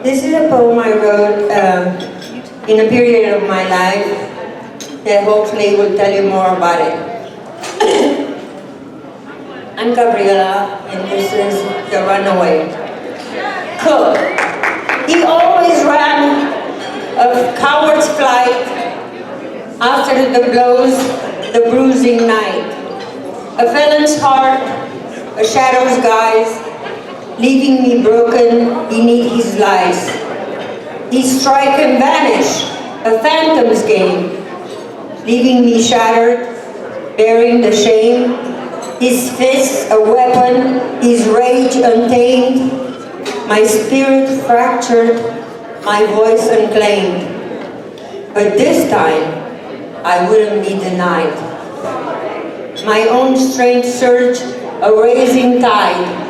This is a poem I wrote in a period of my life that hopefully will tell you more about it. I'm Gabriela, and this is The Runaway. Cook. He always ran a coward's flight after the blows, the bruising night. A felon's heart, a shadow's guise, leaving me broken beneath his lies. He strike and vanish, a phantom's game, leaving me shattered, bearing the shame. His fist a weapon, his rage untamed, my spirit fractured, my voice unclaimed. But this time, I wouldn't be denied. My own strength surged, a raising tide.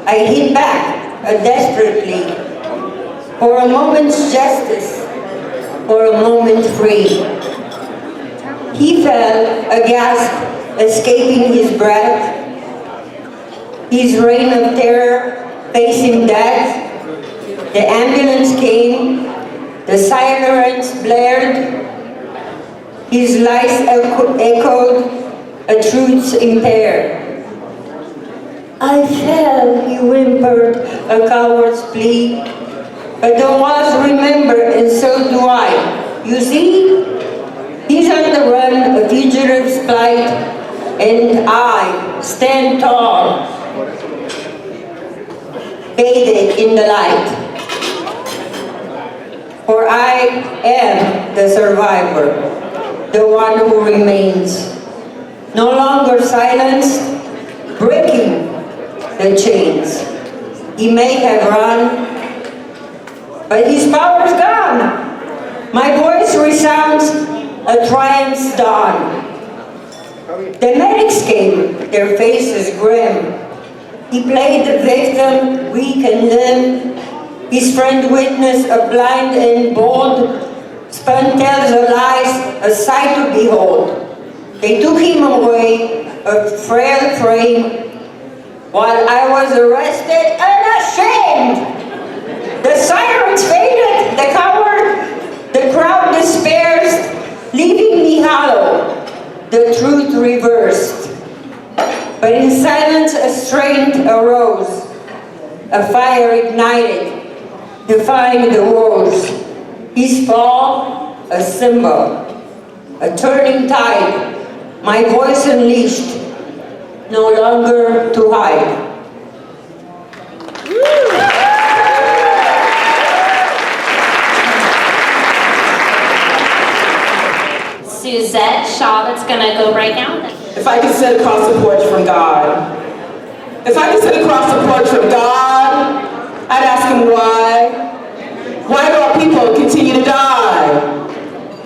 I hit back, desperately, for a moment's justice, for a moment free. He fell, a gasp, escaping his breath, his reign of terror, facing death. The ambulance came, the sirens blared, his lies echoed, a truth impaired. I fell, he whimpered, a coward's plea, but the walls remember, and so do I. You see, he's on the run, a fugitive's plight, and I stand tall, bathed in the light. For I am the survivor, the one who remains, no longer silenced, breaking the chains. He may have run, but his power's gone. My voice resounds a triumph's dawn. The medics came, their faces grim. He played the victim, weak and limp. His friend witnessed a blind and bold, spun tells of lies, a sight to behold. They took him away, a frail frame, while I was arrested and ashamed. The sirens faded, the coward, the crowd despairs, leaving me hollow, the truth reversed. But in silence a strength arose, a fire ignited, defying the woes. His fall, a symbol, a turning tide, my voice unleashed, no longer to hide. Suzette Shaw, that's gonna go right now. If I could sit across the porch from God, if I could sit across the porch from God, I'd ask him why. Why do our people continue to die?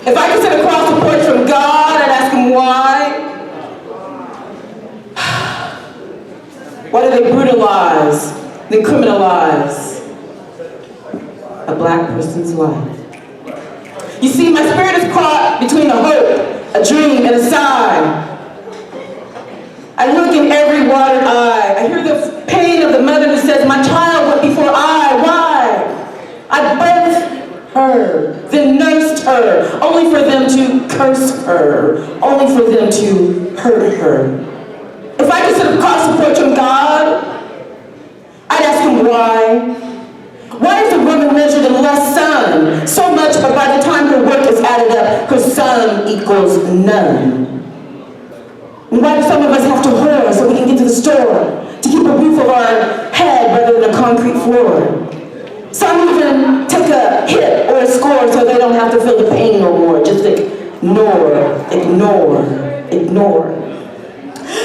If I could sit across the porch from God, I'd ask him why. Why do they brutalize, then criminalize a black person's life? You see, my spirit is caught between a hope, a dream, and a sigh. I look in every watered eye. I hear the pain of the mother who says, my child went before I. Why? I birthed her, then nursed her, only for them to curse her, only for them to hurt her. If I could sit across the porch from God, I'd ask him why. Why is a woman measured in less sun? So much, but by the time her work is added up, her sun equals none. And why do some of us have to whore so we can get to the store, to keep a roof over our head rather than a concrete floor? Some even take a hit or a score so they don't have to feel the pain no more. Just ignore, ignore, ignore.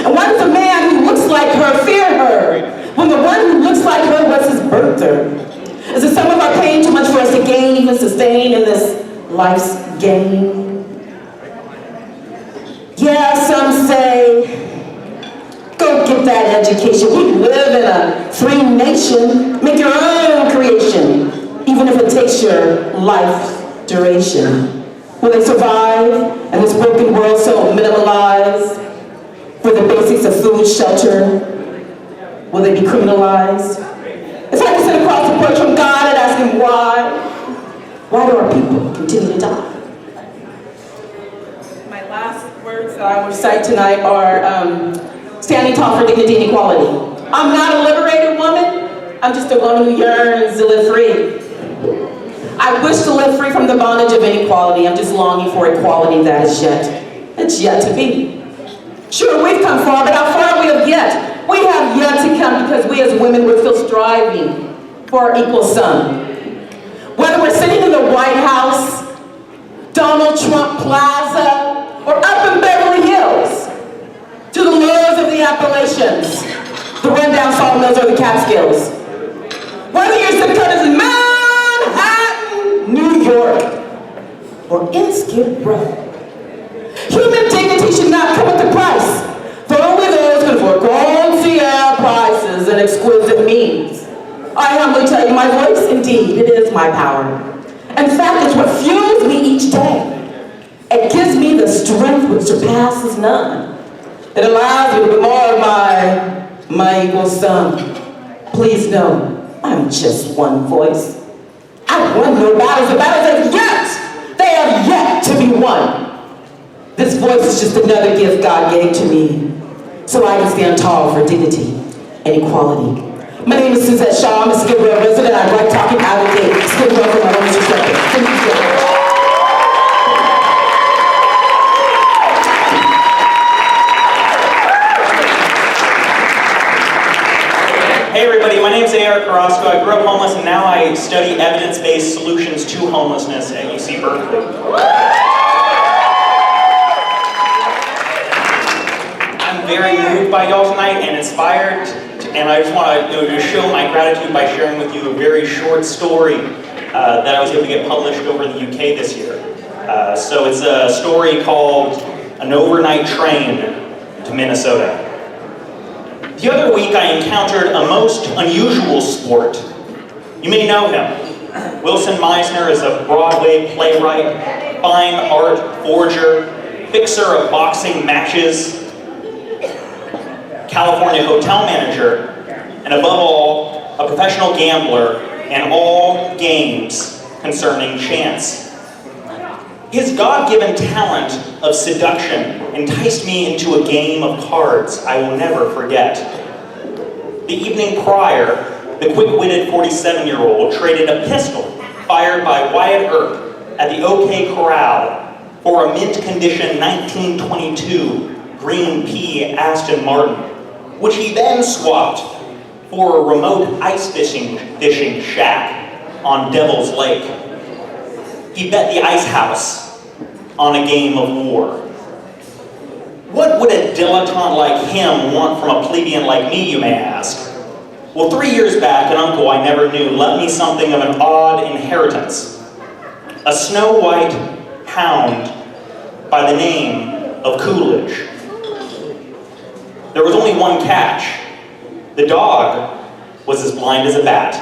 And why does a man who looks like her fear her, when the one who looks like her was his birther? Is the sum of our pain too much for us to gain, even sustain in this life's game? Yeah, some say, go get that education. We live in a free nation. Make your own creation, even if it takes your life duration. Will they survive in this broken world so minimalized? For the basics of food, shelter, will they be criminalized? If I could sit across the porch from God and do our people continue to die? My last words that I will recite tonight are standing tall for dignity and equality. I'm not a liberated woman. I'm just a woman who yearns to live free. I wish to live free from the bondage of inequality. I'm just longing for equality that is yet to be. Sure, we've come far, but how far we have yet? We have yet to come because we as women, we're still striving for our equal sum. Whether we're sitting in the White House, Donald Trump Plaza, or up in Beverly Hills, to the lows of the Appalachians, the rundown sawmills or the Catskills. Whether your zip code is in Manhattan, New York, or in Skid Row. Human dignity should not come with a price, for only those can afford gold Sierra prices and exquisite means. I humbly tell you, my voice, indeed, it is my power. In fact, it's what fuels me each day. It gives me the strength which surpasses none. It allows me to be more of my equal sum. Please know, I'm just one voice. I've won no battles. The battles they have yet to be won. This voice is just another gift God gave to me, so I can stand tall for dignity and equality. My name is Suzette Shaw. I'm a Skid Row resident. I like talking advocate Skid Row from my own perspective. Thank you so much. Hey everybody, my name is Eric Carrasco. I grew up homeless and now I study evidence-based solutions to homelessness at UC Berkeley. I'm very moved by y'all tonight and inspired, and I just want to show my gratitude by sharing with you a very short story that I was able to get published over in the UK this year. So it's a story called An Overnight Train to Minnesota. The other week I encountered a most unusual sport. You may know him. Wilson Meisner is a Broadway playwright, fine art forger, fixer of boxing matches, California hotel manager, and above all, a professional gambler in all games concerning chance. His God-given talent of seduction enticed me into a game of cards I will never forget. The evening prior, the quick-witted 47-year-old traded a pistol fired by Wyatt Earp at the OK Corral for a mint-condition 1922 green pea Aston Martin, which he then swapped for a remote ice fishing shack on Devil's Lake. He bet the ice house on a game of war. What would a dilettante like him want from a plebeian like me, you may ask? Well, 3 years back, an uncle I never knew left me something of an odd inheritance. A snow-white hound by the name of Coolidge. There was only one catch. The dog was as blind as a bat.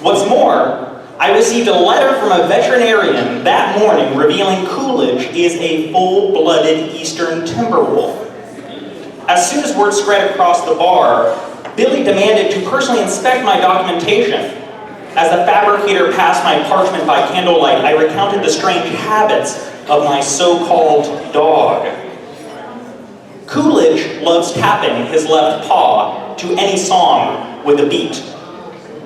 What's more, I received a letter from a veterinarian that morning revealing Coolidge is a full-blooded Eastern timber wolf. As soon as word spread across the bar, Billy demanded to personally inspect my documentation. As the fabricator passed my parchment by candlelight, I recounted the strange habits of my so-called dog. Coolidge loves tapping his left paw to any song with a beat.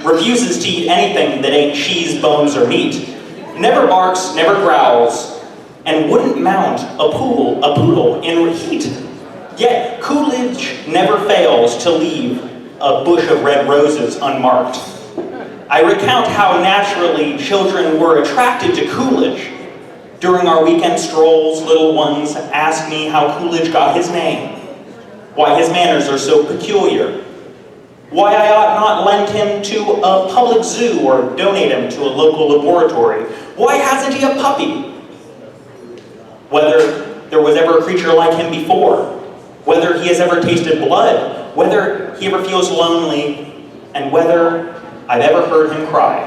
Refuses to eat anything that ain't cheese, bones, or meat. Never barks, never growls, and wouldn't mount a poodle in heat. Yet Coolidge never fails to leave a bush of red roses unmarked. I recount how naturally children were attracted to Coolidge. During our weekend strolls, little ones ask me how Coolidge got his name, why his manners are so peculiar, why I ought not lend him to a public zoo or donate him to a local laboratory. Why hasn't he a puppy? Whether there was ever a creature like him before, whether he has ever tasted blood, whether he ever feels lonely, and whether I've ever heard him cry.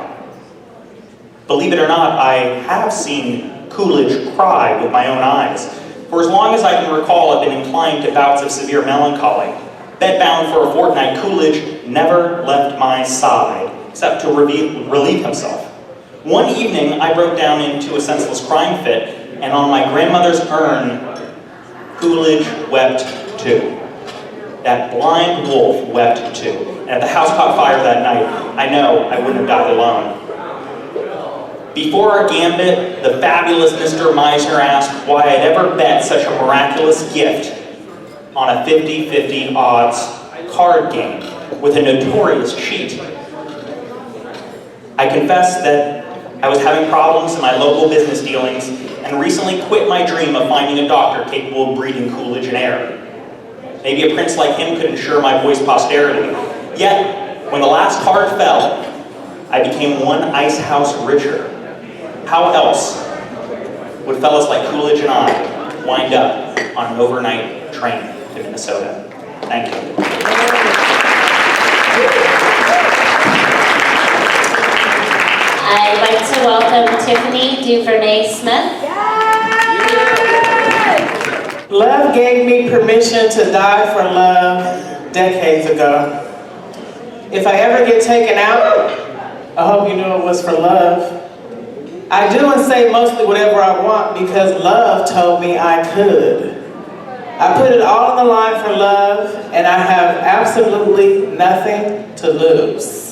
Believe it or not, I have seen Coolidge cry with my own eyes. For as long as I can recall, I've been inclined to bouts of severe melancholy. Bedbound for a fortnight, Coolidge never left my side, except to relieve himself. One evening, I broke down into a senseless crying fit, and on my grandmother's urn, Coolidge wept too. That blind wolf wept too. And if the house caught fire that night, I know I wouldn't have died alone. Before our gambit, the fabulous Mr. Meisner asked why I'd ever bet such a miraculous gift on a 50-50 odds card game with a notorious cheat. I confess that I was having problems in my local business dealings and recently quit my dream of finding a doctor capable of breeding Coolidge and air. Maybe a prince like him could ensure my boy's posterity. Yet, when the last card fell, I became one ice house richer. How else would fellas like Coolidge and I wind up on an overnight train to Minnesota? Thank you. I'd like to welcome Tiffany Duvernay-Smith. Love gave me permission to die for love decades ago. If I ever get taken out, I hope you knew it was for love. I do and say mostly whatever I want because love told me I could. I put it all on the line for love, and I have absolutely nothing to lose.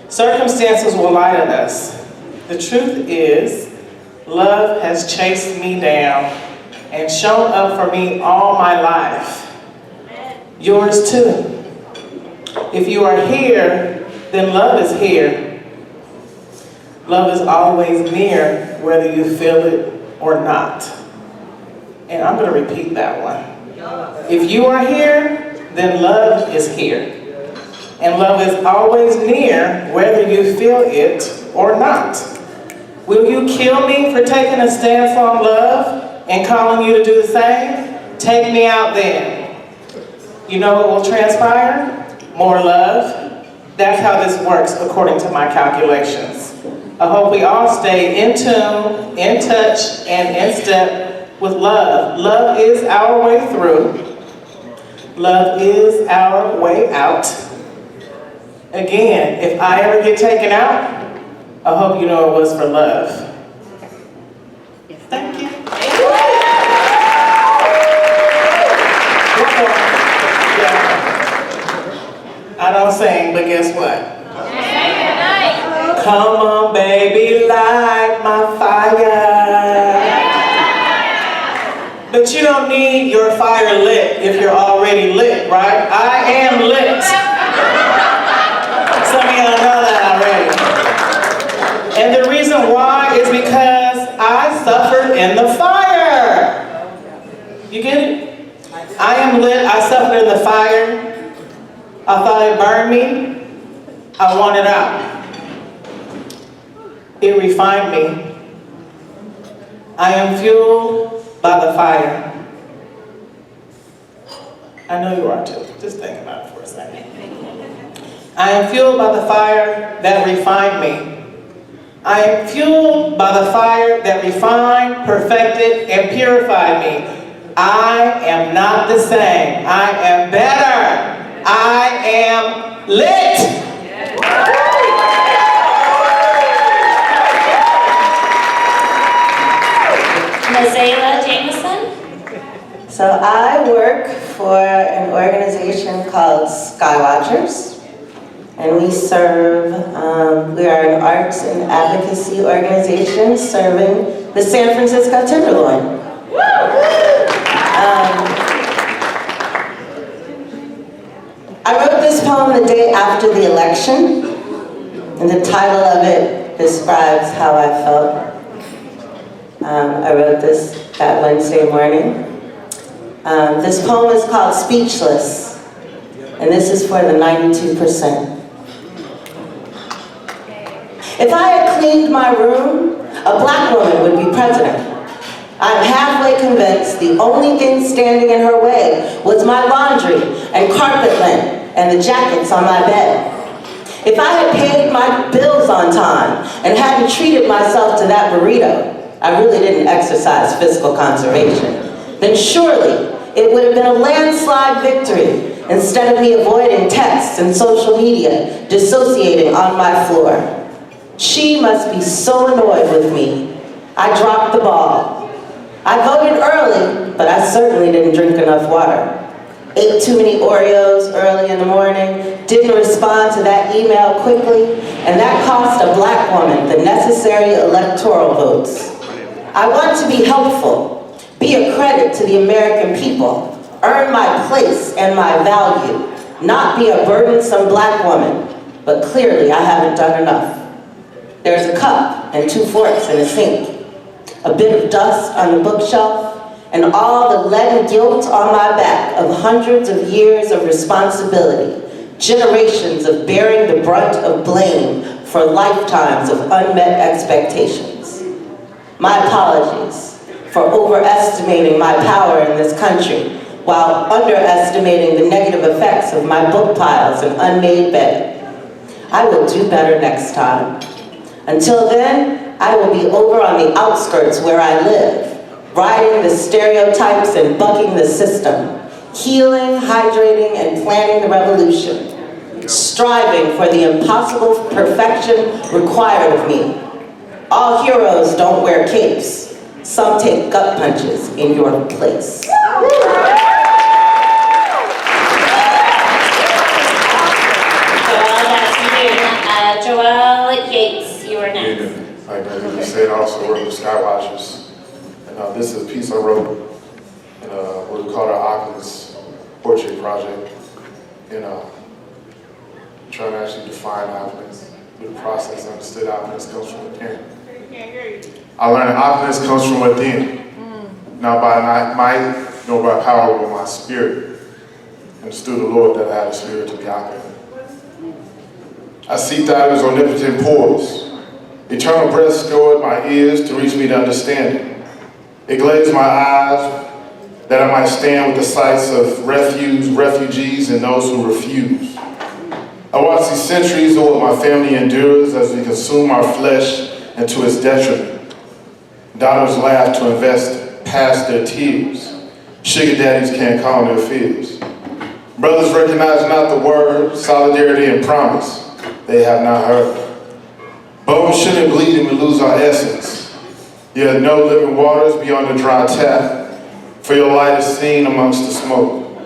Circumstances will lie to us. The truth is, love has chased me down and shown up for me all my life. Yours too. If you are here, then love is here. Love is always near, whether you feel it or not. And I'm going to repeat that one. If you are here, then love is here. And love is always near, whether you feel it or not. Will you kill me for taking a stance on love and calling you to do the same? Take me out then. You know what will transpire? More love. That's how this works according to my calculations. I hope we all stay in tune, in touch, and in step with love. Love is our way through. Love is our way out. Again, if I ever get taken out, I hope you know it was for love. Thank you. I don't sing, but guess what? Come on, baby, light my fire. But you don't need your fire lit if you're already lit, right? I am lit. Some of y'all know that already. And the reason why is because I suffered in the fire. You get it? I am lit, I suffered in the fire. I thought it burned me. I want it out. It refined me. I am fueled by the fire. I know you are too. Just think about it for a second. I am fueled by the fire that refined me. I am fueled by the fire that refined, perfected, and purified me. I am not the same. I am better. I am lit. Mazela Jameson. So I work for an organization called Skywatchers, and we serve, we are an arts and advocacy organization serving the San Francisco Tenderloin. I wrote this poem the day after the election, and the title of it describes how I felt. I wrote this that Wednesday morning. This poem is called Speechless, and this is for the 92%. If I had cleaned my room, a black woman would be president. I'm halfway convinced the only thing standing in her way was my laundry and carpet lint and the jackets on my bed. If I had paid my bills on time and hadn't treated myself to that burrito, I really didn't exercise fiscal conservation, then surely it would have been a landslide victory instead of me avoiding texts and social media, dissociating on my floor. She must be so annoyed with me. I dropped the ball. I voted early, but I certainly didn't drink enough water. Ate too many Oreos early in the morning, didn't respond to that email quickly, and that cost a black woman the necessary electoral votes. I want to be helpful, be a credit to the American people, earn my place and my value, not be a burdensome black woman, but clearly I haven't done enough. There's a cup and 2 forks in a sink, a bit of dust on the bookshelf, and all the leaden guilt on my back of hundreds of years of responsibility, generations of bearing the brunt of blame for lifetimes of unmet expectations. My apologies for overestimating my power in this country while underestimating the negative effects of my book piles and unmade bed. I will do better next time. Until then, I will be over on the outskirts where I live, riding the stereotypes and bucking the system, healing, hydrating, and planning the revolution, striving for the impossible perfection required of me. All heroes don't wear capes. Some take gut punches in your place. Joel Yates, you are next. Like you said, I also work with Skywatchers. And this is a piece I wrote in what we call our Oculus Portrait Project. And trying to actually define opulence. The process I understood opulence comes from within. I learned that opulence comes from within. Not by might, nor by power, but my spirit. Understood the Lord that I had a spirit to be opulent. I seeked out his omnipotent pores. Eternal breath stored my ears to reach me to understanding. It glazed my eyes that I might stand with the sights of refugees, and those who refuse. I watched these centuries of what my family endures as we consume our flesh and to its detriment. Daughters laugh to invest past their tears. Sugar daddies can't calm their fears. Brothers recognize not the word, solidarity, and promise. They have not heard. Bones shouldn't bleed and we lose our essence. Yet no living waters beyond the dry tap, for your light is seen amongst the smoke.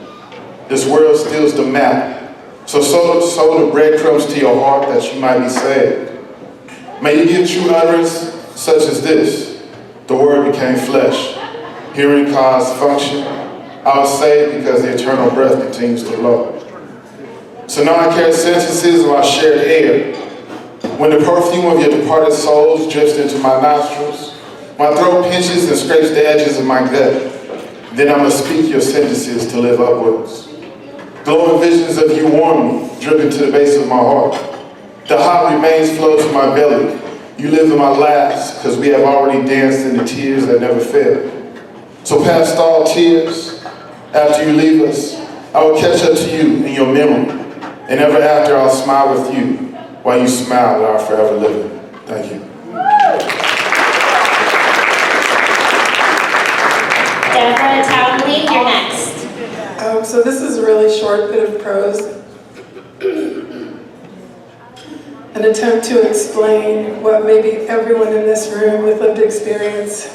This world steals the map, so sow the breadcrumbs to your heart that you might be saved. May you give true utterance such as this. The word became flesh. Hearing caused function. I was saved because the eternal breath continues to blow. So now I carry sentences of our shared air. When the perfume of your departed souls drifts into my nostrils, my throat pinches and scrapes the edges of my gut. Then I'm going to speak your sentences to live upwards. Glowing visions of you warm me, dripping to the base of my heart. The hot remains flow to my belly. You live in my laughs, because we have already danced in the tears that never fail. So past all tears, after you leave us, I will catch up to you in your memory. And ever after, I'll smile with you while you smile at our forever living. Thank you. Deborah Townley, you're next. So this is a really short bit of prose. An attempt to explain what maybe everyone in this room with lived experience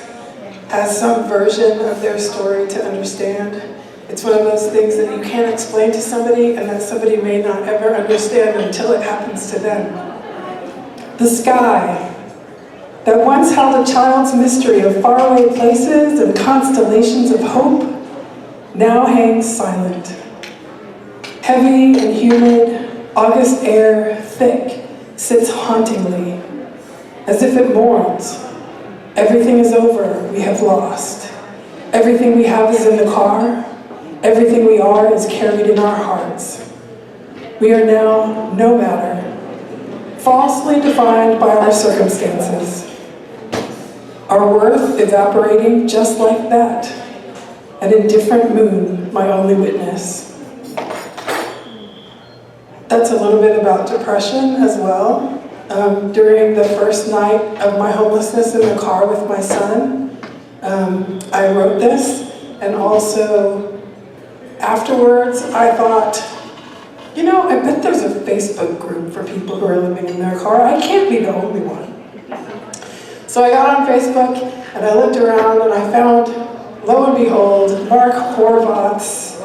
has some version of their story to understand. It's one of those things that you can't explain to somebody and that somebody may not ever understand until it happens to them. The sky that once held a child's mystery of faraway places and constellations of hope now hangs silent. Heavy and humid, August air, thick, sits hauntingly, as if it mourns. Everything is over, we have lost. Everything we have is in the car. Everything we are is carried in our hearts. We are now no matter, falsely defined by our circumstances. Our worth evaporating just like that. An indifferent moon, my only witness. That's a little bit about depression as well. During the first night of my homelessness in the car with my son, I wrote this, and also afterwards I thought, you know, I bet there's a Facebook group for people who are living in their car. I can't be the only one. So I got on Facebook and I looked around and I found, lo and behold, Mark Horvath's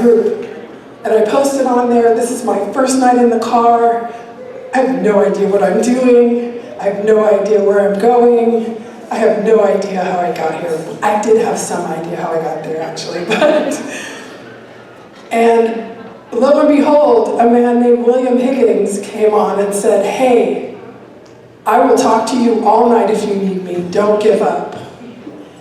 group. And I posted on there, this is my first night in the car. I have no idea what I'm doing. I have no idea where I'm going. I have no idea how I got here. I did have some idea how I got there, actually, but... And lo and behold, a man named William Higgins came on and said, hey, I will talk to you all night if you need me. Don't give up.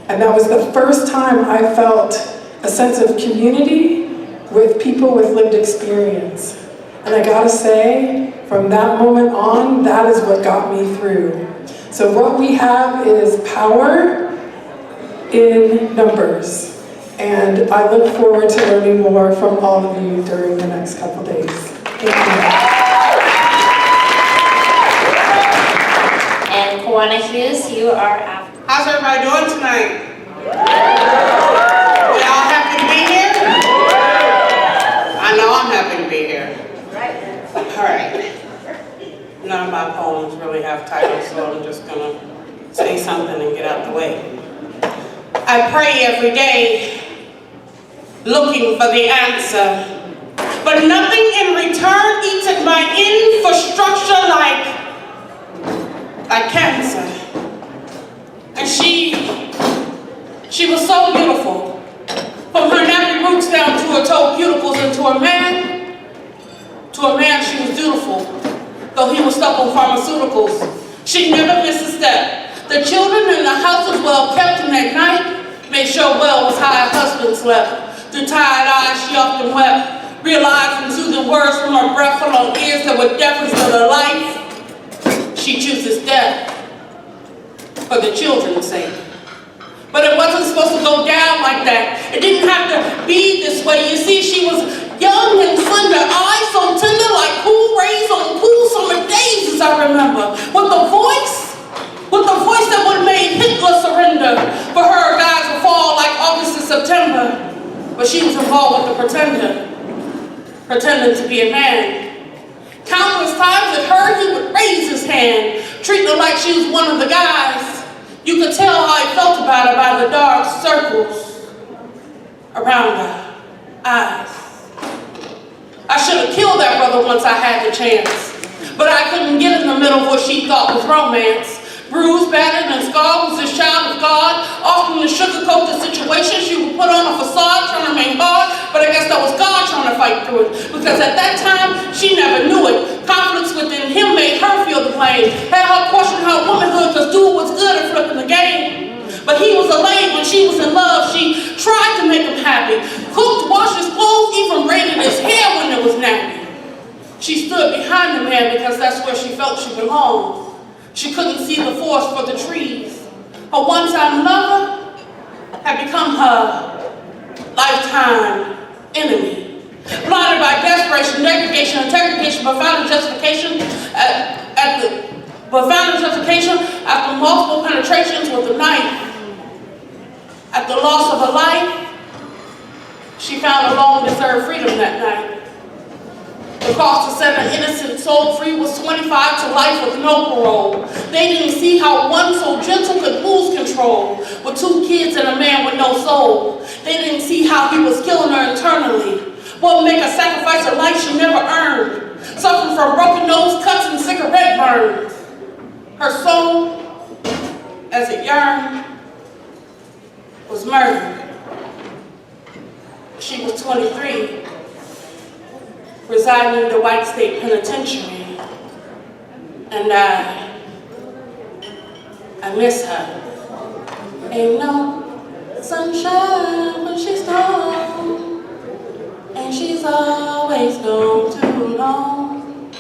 And that was the first time I felt a sense of community with people with lived experience. And I gotta say, from that moment on, that is what got me through. So what we have is power in numbers. And I look forward to learning more from all of you during the next couple days. Thank you. And Kawana Hughes, you are after. How's everybody doing tonight? Y'all happy to be here? I know I'm happy to be here. All right. None of my poems really have titles, so I'm just gonna say something and get out the way. I pray every day, looking for the answer, but nothing in return eats at my infrastructure like cancer. And she was so beautiful, from her nappy roots down to her toe cuticles, and to a man she was beautiful, though he was stuck on pharmaceuticals. She never missed a step. The children in the house was well kept, and at night made sure well was how her husband slept. Through tired eyes she often wept, realizing soothing words from her breath fell on ears that were deaf instead of life. She chooses death for the children's sake. But it wasn't supposed to go down like that. It didn't have to be this way. You see, she was young and slender, eyes so tender like cool rays on cool summer days, as I remember. With a voice that would have made Hitler surrender. For her, guys would fall like August and September. But she was involved with the pretending to be a man. Countless times at her, he would raise his hand, treating her like she was one of the guys. You could tell how he felt about her by the dark circles around her eyes. I should have killed that brother once I had the chance, but I couldn't get in the middle of what she thought was romance. Bruised, battered, and scarred was this child of God. Often to sugarcoat the situation, she would put on a facade, trying to remain hard, but I guess that was God trying to fight through it. Because at that time, she never knew it. Conflicts within him made her feel the pain. Had her question her womanhood, because dude was good at flipping the game. But he was a lame when she was in love. She tried to make him happy. Cooked, washed his clothes, even braided his hair when it was nappy. She stood behind the man because that's where she felt she belonged. She couldn't see the forest for the trees. Her one-time lover had become her lifetime enemy. Blinded by desperation, degradation, interrogation, but found a justification after multiple penetrations with a knife. At the loss of her life, she found a long-deserved freedom that night. The cost to set an innocent soul free was 25 to life with no parole. They didn't see how one so gentle could lose control with 2 kids and a man with no soul. They didn't see how he was killing her internally. What would make a sacrifice of life she never earned, suffering from broken nose cuts and cigarette burns. Her soul, as it yearned, was murdered. She was 23. Residing in the White State Penitentiary, and I miss her. Ain't no sunshine when she's gone, and she's always gone too long.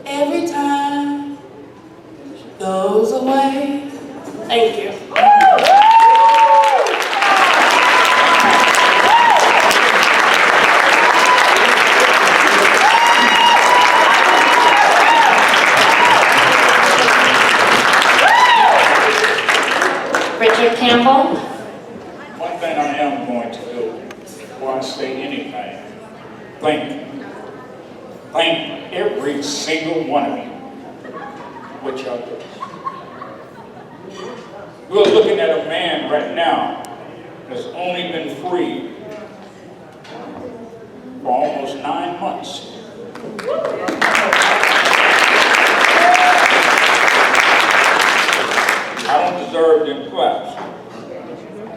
Every time she goes away. Thank you. Campbell. One thing I am going to do before I say anything, thank you. single one of you. What y'all do? We're looking at a man right now that's only been free for almost 9 months. I don't deserve them claps,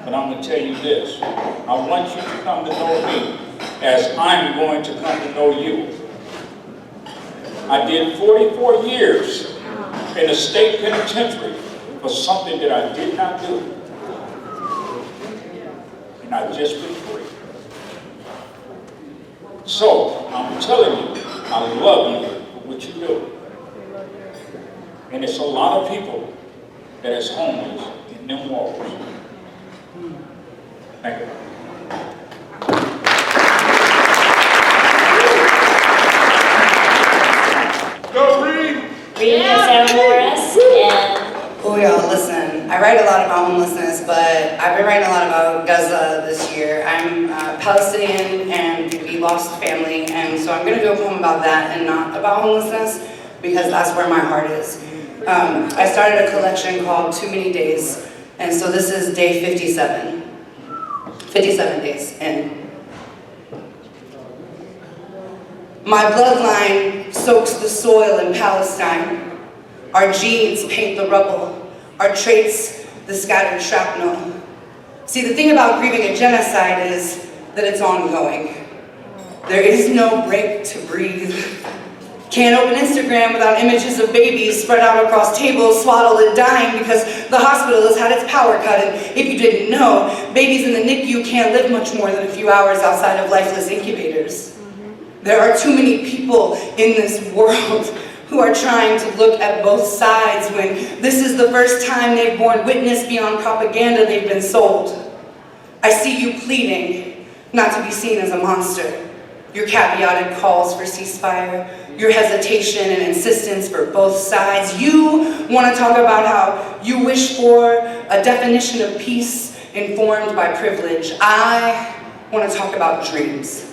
but I'm going to tell you this. I want you to come to know me as I'm going to come to know you. I did 44 years in a state penitentiary for something that I did not do. And I've just been free. So, I'm telling you, I love you for what you do. And it's a lot of people that is homeless in them walls. Thank you. Go read! Reading is Sarah Morris, and Oh y'all, listen, I write a lot about homelessness, but I've been writing a lot about Gaza this year. I'm Palestinian and we lost family, and so I'm gonna do a poem about that and not about homelessness, because that's where my heart is. I started a collection called Too Many Days, and so this is day 57. 57 days in. My bloodline soaks the soil in Palestine. Our genes paint the rubble, our traits the scattered shrapnel. See, the thing about grieving a genocide is that it's ongoing. There is no break to breathe. Can't open Instagram without images of babies spread out across tables, swaddled and dying because the hospital has had its power cut. And if you didn't know, babies in the NICU can't live much more than a few hours outside of lifeless incubators. There are too many people in this world who are trying to look at both sides when this is the first time they've borne witness beyond propaganda they've been sold. I see you pleading not to be seen as a monster. Your caveated calls for ceasefire, your hesitation and insistence for both sides. You want to talk about how you wish for a definition of peace informed by privilege. I want to talk about dreams.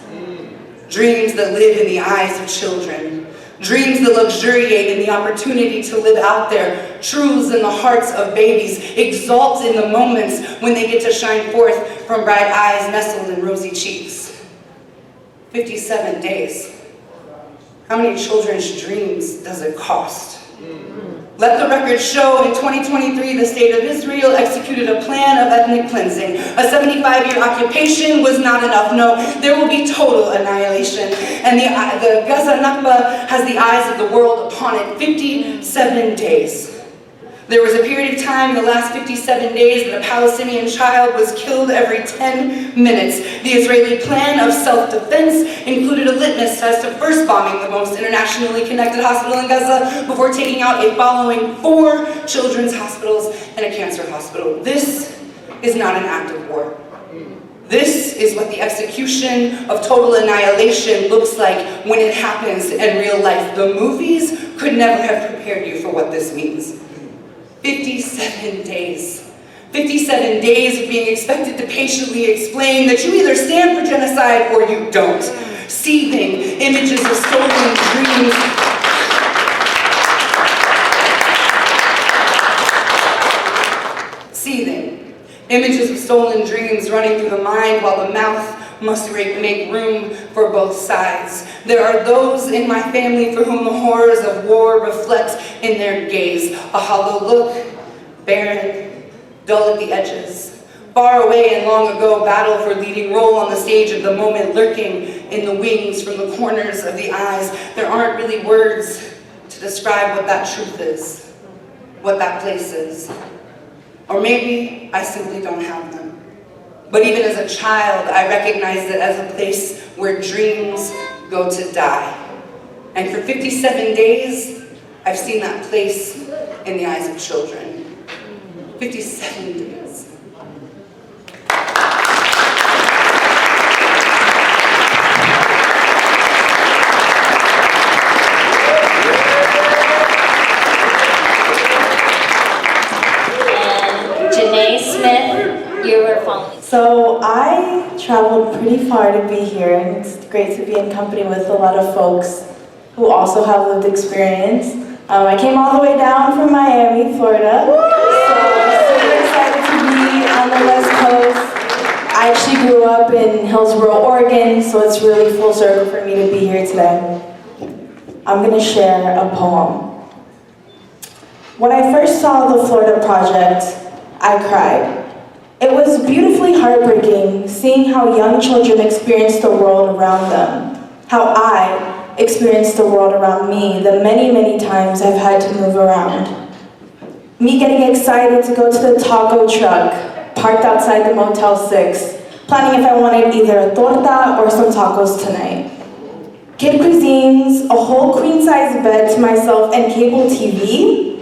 Dreams that live in the eyes of children. Dreams that luxuriate in the opportunity to live out their truths in the hearts of babies. Exalt in the moments when they get to shine forth from bright eyes nestled in rosy cheeks. 57 days. How many children's dreams does it cost? Let the record show in 2023, the state of Israel executed a plan of ethnic cleansing. A 75-year occupation was not enough. No, there will be total annihilation. And the Gaza Nakba has the eyes of the world upon it. 57 days. There was a period of time in the last 57 days that a Palestinian child was killed every 10 minutes. The Israeli plan of self-defense included a litmus test of first bombing the most internationally connected hospital in Gaza before taking out a following 4 children's hospitals and a cancer hospital. This is not an act of war. This is what the execution of total annihilation looks like when it happens in real life. The movies could never have prepared you for what this means. 57 days. 57 days of being expected to patiently explain that you either stand for genocide or you don't. Seething images of stolen dreams. Seething images of stolen dreams running through the mind while the mouth must make room for both sides. There are those in my family for whom the horrors of war reflect in their gaze. A hollow look, barren, dull at the edges. Far away and long ago, battle for leading role on the stage of the moment, lurking in the wings from the corners of the eyes. There aren't really words to describe what that truth is, what that place is. Or maybe I simply don't have them. But even as a child, I recognized it as a place where dreams go to die. And for 57 days, I've seen that place in the eyes of children. 57 days. and Janae Smith, you were following. So I traveled pretty far to be here, and it's great to be in company with a lot of folks who also have lived experience. I came all the way down from Miami, Florida, so I'm super excited to be on the West Coast. I actually grew up in Hillsboro, Oregon, so it's really full circle for me to be here today. I'm going to share a poem. When I first saw the Florida Project, I cried. It was beautifully heartbreaking seeing how young children experience the world around them, how I experienced the world around me the many, many times I've had to move around. Me getting excited to go to the taco truck, parked outside the Motel 6, planning if I wanted either a torta or some tacos tonight. Kid cuisines, a whole queen-size bed to myself, and cable TV.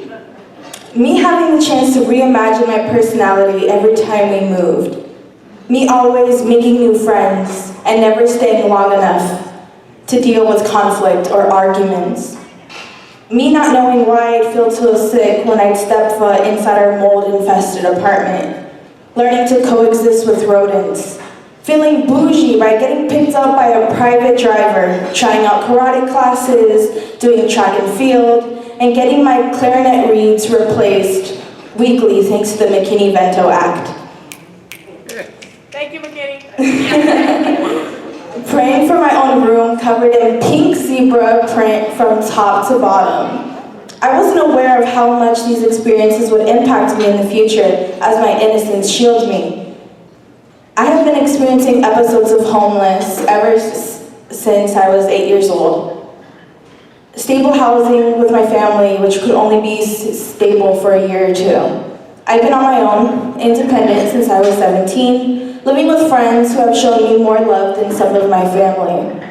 Me having the chance to reimagine my personality every time we moved. Me always making new friends and never staying long enough to deal with conflict or arguments. Me not knowing why I'd feel so sick when I'd step foot inside our mold-infested apartment. Learning to coexist with rodents. Feeling bougie by getting picked up by a private driver, trying out karate classes, doing track and field, and getting my clarinet reeds replaced weekly thanks to the McKinney-Vento Act. Thank you, McKinney. Praying for my own room covered in pink zebra print from top to bottom. I wasn't aware of how much these experiences would impact me in the future as my innocence shielded me. I have been experiencing episodes of homeless ever since I was 8 years old. Stable housing with my family, which could only be stable for a year or two. I've been on my own, independent since I was 17, living with friends who have shown me more love than some of my family.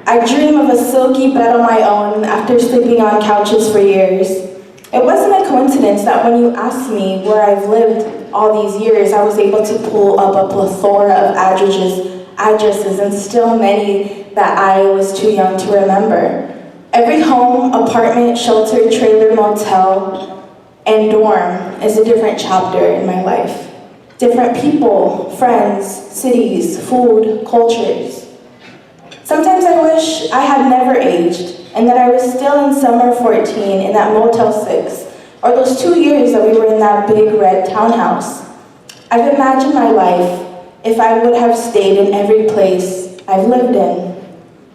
I dream of a silky bed on my own after sleeping on couches for years. It wasn't a coincidence that when you asked me where I've lived all these years, I was able to pull up a plethora of addresses and still many that I was too young to remember. Every home, apartment, shelter, trailer, motel, and dorm is a different chapter in my life. Different people, friends, cities, food, cultures. Sometimes I wish I had never aged and that I was still in summer 14 in that Motel 6, or those 2 years that we were in that big red townhouse. I've imagined my life if I would have stayed in every place I've lived in.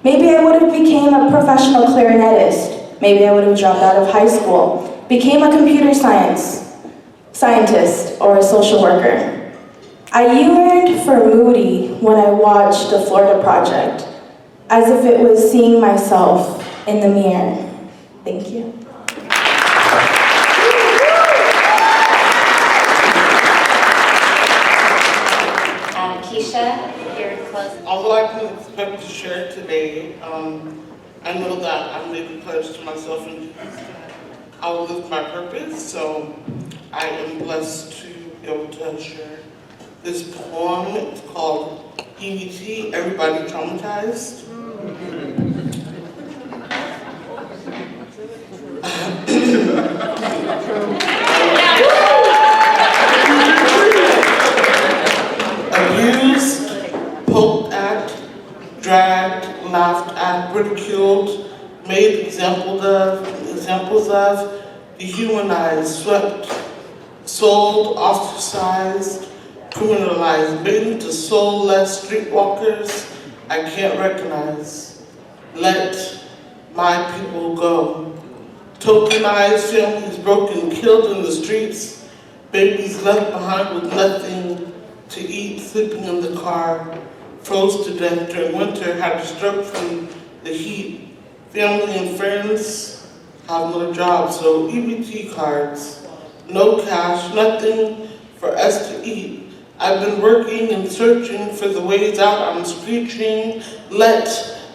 Maybe I would have became a professional clarinetist. Maybe I would have dropped out of high school, became a computer scientist, or a social worker. I yearned for Moody when I watched the Florida Project, as if it was seeing myself in the mirror. Thank you. Keisha, you're close. Although I couldn't expect to share today, I know that I'm making pledge to myself and I will live my purpose, so I am blessed to be able to share this poem. It's called EBT, Everybody Traumatized. Abused, poked at, dragged, laughed at, ridiculed, made examples of, dehumanized, swept, sold, ostracized, criminalized, made into soulless streetwalkers I can't recognize. Let my people go. Tokenized, families broken, killed in the streets, babies left behind with nothing to eat, sleeping in the car, froze to death during winter, had a stroke from the heat. Family and friends have no jobs, so EBT cards, no cash, nothing for us to eat. I've been working and searching for the ways out. I'm screeching, let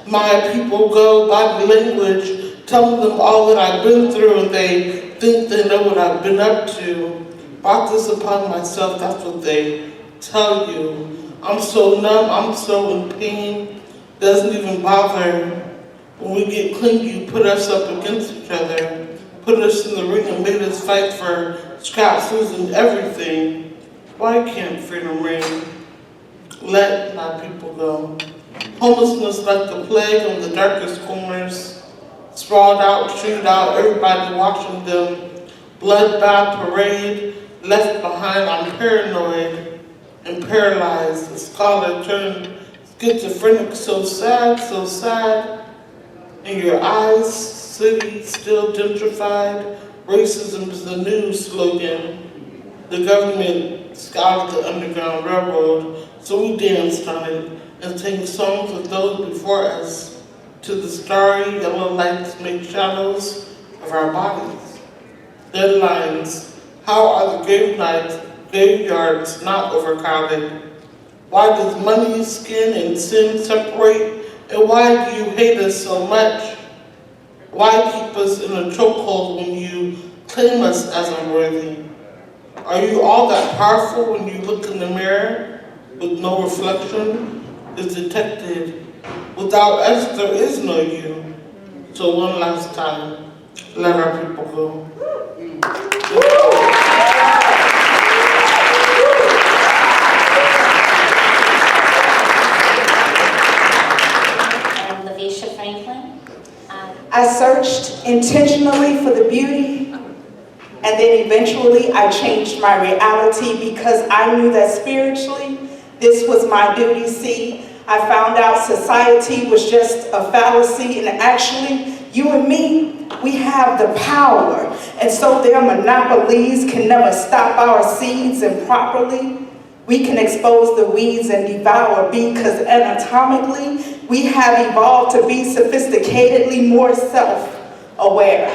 my people go, body language, telling them all that I've been through, and they think they know what I've been up to. Brought this upon myself, that's what they tell you. I'm so numb, I'm so in pain, doesn't even bother. When we get clingy, put us up against each other, put us in the ring and made us fight for scraps, losing everything. Why can't freedom ring? Let my people go. Homelessness like the plague on the darkest corners. sprawled out, streamed out, everybody watching them. Bloodbath parade, left behind, I'm paranoid and paralyzed. The scholar turned schizophrenic, so sad. In your eyes, city still gentrified. Racism is the new slogan. The government scouted the Underground Railroad, so we danced on it and sang songs with those before us. To the starry yellow lights make shadows of our bodies. Deadlines. How are the graveyards not overcrowded? Why does money, skin, and sin separate? And why do you hate us so much? Why keep us in a chokehold when you claim us as unworthy? Are you all that powerful when you look in the mirror with no reflection is detected? Without us, there is no you. So one last time, let our people go. Lavisha Franklin. I searched intentionally for the beauty, and then eventually I changed my reality because I knew that spiritually this was my duty. See, I found out society was just a fallacy, and actually you and me, we have the power, and so their monopolies can never stop our seeds, and properly we can expose the weeds and devour because anatomically we have evolved to be sophisticatedly more self-aware.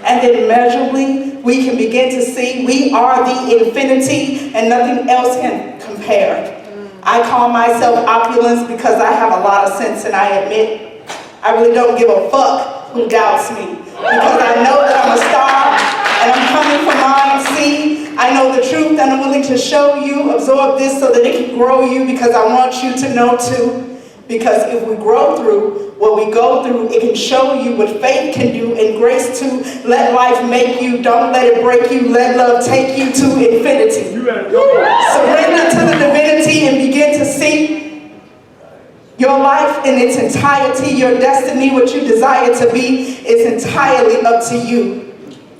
And then measurably we can begin to see we are the infinity and nothing else can compare. I call myself opulence because I have a lot of sense, and I admit I really don't give a fuck who doubts me, because I know that I'm a star and I'm coming for mine. See, I know the truth and I'm willing to show you, absorb this so that it can grow you, because I want you to know too. Because if we grow through what we go through, it can show you what faith can do and grace too. Let life make you, don't let it break you. Let love take you to infinity. Surrender to the divinity and begin to see your life in its entirety. Your destiny, what you desire to be, is entirely up to you.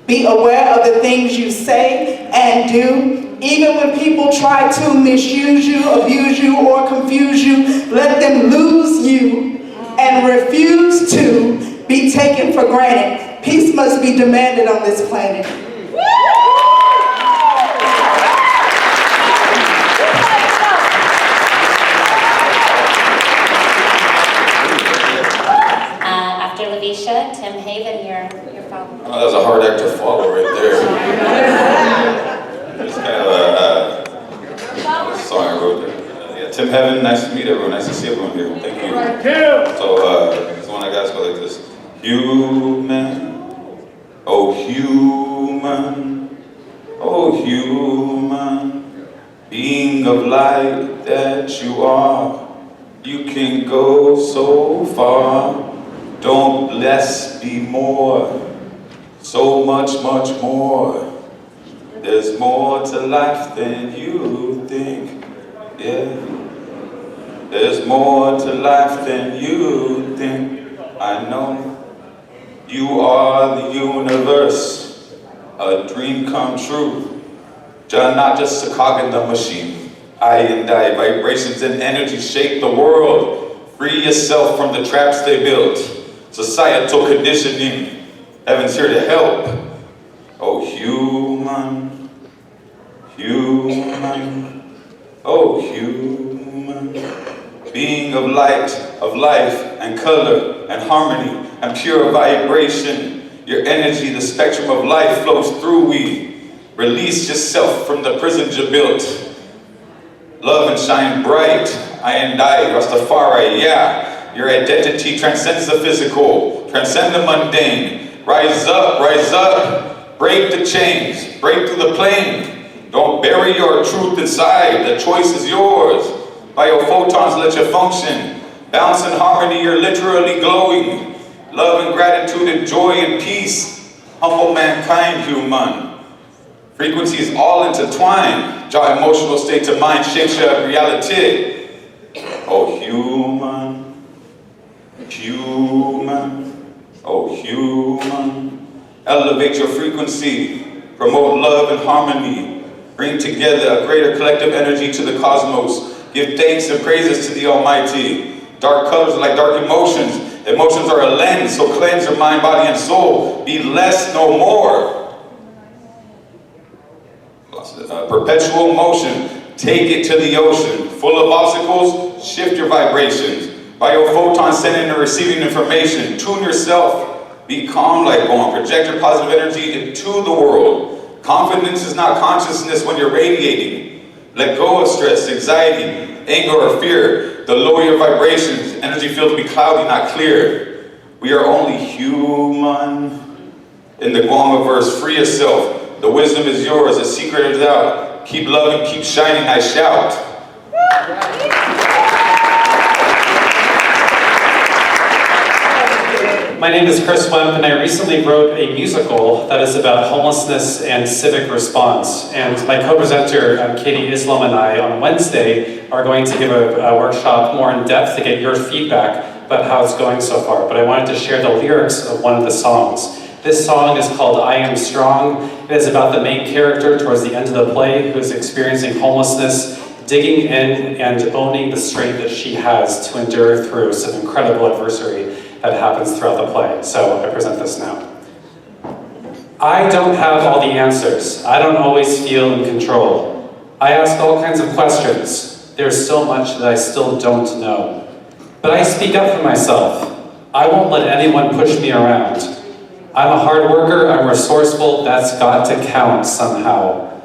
Be aware of the things you say and do. Even when people try to misuse you, abuse you, or confuse you, let them lose you and refuse to be taken for granted. Peace must be demanded on this planet. After Lavisha, Tim Haven, your follow. Oh, that was a hard act to follow right there. It's kind of a song I wrote. Yeah, Tim Haven, nice to meet everyone. Nice to see everyone here. Thank you. So, this one I got to go like this. Human, oh human, oh human, being of light that you are, you can go so far. Don't less be more, so much more. There's more to life than you think, yeah. There's more to life than you think, I know. You are the universe, a dream come true. Not just a cog in the machine. I and I, vibrations and energy shape the world. Free yourself from the traps they built. Societal conditioning, heaven's here to help. Oh human, human, oh human. Being of light, of life, and color, and harmony, and pure vibration. Your energy, the spectrum of life flows through we. Release yourself from the prisons you built. Love and shine bright, I and I, Rastafari, yeah. Your identity transcends the physical, transcend the mundane. Rise up, break the chains, break through the plane. Don't bury your truth inside, the choice is yours. By your photons, let you function. Balance and harmony, you're literally glowing. Love and gratitude and joy and peace. Humble mankind, human. Frequencies all intertwined. Your emotional state of mind shapes your reality. Oh, human. Human, oh human. Elevate your frequency, promote love and harmony, bring together a greater collective energy to the cosmos, give thanks and praises to the Almighty. Dark colors are like dark emotions. Emotions are a lens, so cleanse your mind, body, and soul. Be less, no more. Perpetual motion, take it to the ocean. Full of obstacles, shift your vibrations. By your photons sending and receiving information, tune yourself. Be calm like one. Project your positive energy into the world. Confidence is not consciousness when you're radiating. Let go of stress, anxiety, anger, or fear. The lower your vibrations, energy field will be cloudy, not clear. We are only human. In the Guama verse, free yourself. The wisdom is yours, the secret is out. Keep loving, keep shining, I shout. My name is Chris Wemp, and I recently wrote a musical that is about homelessness and civic response. And my co-presenter, Katie Islam, and I, on Wednesday, are going to give a workshop more in depth to get your feedback about how it's going so far. But I wanted to share the lyrics of one of the songs. This song is called I Am Strong. It is about the main character towards the end of the play who is experiencing homelessness, digging in and owning the strength that she has to endure through some incredible adversity that happens throughout the play. So I present this now. I don't have all the answers. I don't always feel in control. I ask all kinds of questions. There's so much that I still don't know. But I speak up for myself. I won't let anyone push me around. I'm a hard worker, I'm resourceful, that's got to count somehow.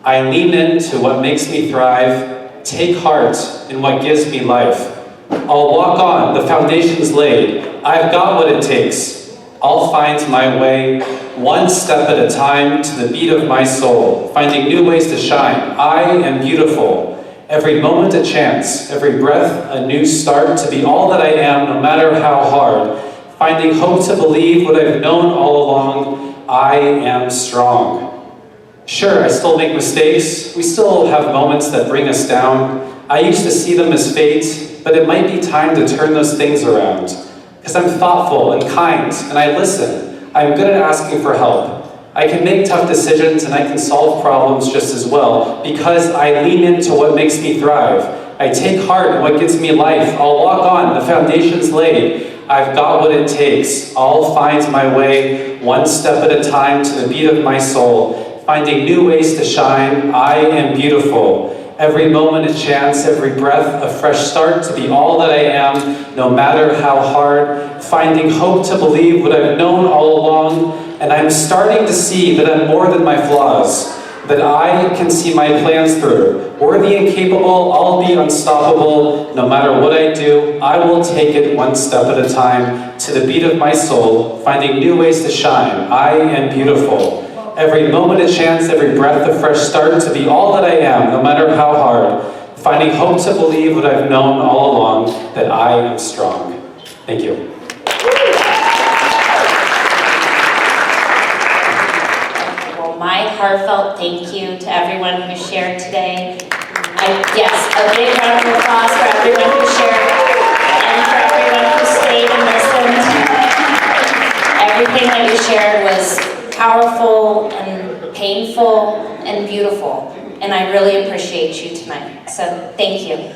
I lean into what makes me thrive, take heart in what gives me life. I'll walk on, the foundation's laid. I've got what it takes. I'll find my way, one step at a time, to the beat of my soul, finding new ways to shine. I am beautiful. Every moment a chance, every breath a new start, to be all that I am, no matter how hard. Finding hope to believe what I've known all along, I am strong. Sure, I still make mistakes. We still have moments that bring us down. I used to see them as fate, but it might be time to turn those things around. Because I'm thoughtful and kind, and I listen. I'm good at asking for help. I can make tough decisions, and I can solve problems just as well, because I lean into what makes me thrive. I take heart in what gives me life. I'll walk on, the foundation's laid. I've got what it takes. I'll find my way, one step at a time, to the beat of my soul, finding new ways to shine. I am beautiful. Every moment a chance, every breath a fresh start, to be all that I am, no matter how hard. Finding hope to believe what I've known all along, and I'm starting to see that I'm more than my flaws, that I can see my plans through. Worthy and capable, I'll be unstoppable. No matter what I do, I will take it one step at a time, to the beat of my soul, finding new ways to shine. I am beautiful. Every moment a chance, every breath a fresh start, to be all that I am, no matter how hard. Finding hope to believe what I've known all along, that I am strong. Thank you. My heartfelt thank you to everyone who shared today. Yes, a big round of applause for everyone who shared and for everyone who stayed and listened. Everything that you shared was powerful and painful and beautiful, and I really appreciate you tonight. So thank you.